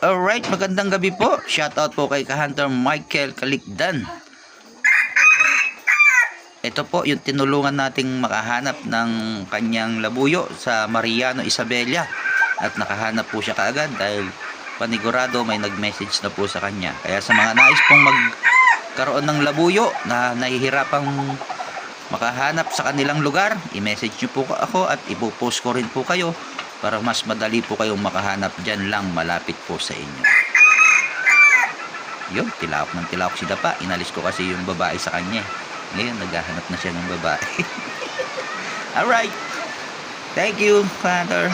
Alright, magandang gabi po. Shoutout po kay Ka-Hunter Michael Kalikdan. Ito po yung tinulungan nating makahanap ng kanyang labuyo sa Mariano Isabela. At nakahanap po siya kaagad dahil panigurado may nag-message na po sa kanya. Kaya sa mga nais pong magkaroon ng labuyo na nahihirapang makahanap sa kanilang lugar, i-message nyo po ako at ipopost ko rin po kayo para mas madali po kayong makahanap dyan lang malapit po sa inyo. Yun, tilawak ng tilawak si Dapa. Inalis ko kasi yung babae sa kanya. Ngayon, naghahanap na siya ng babae. Alright. Thank you, Father.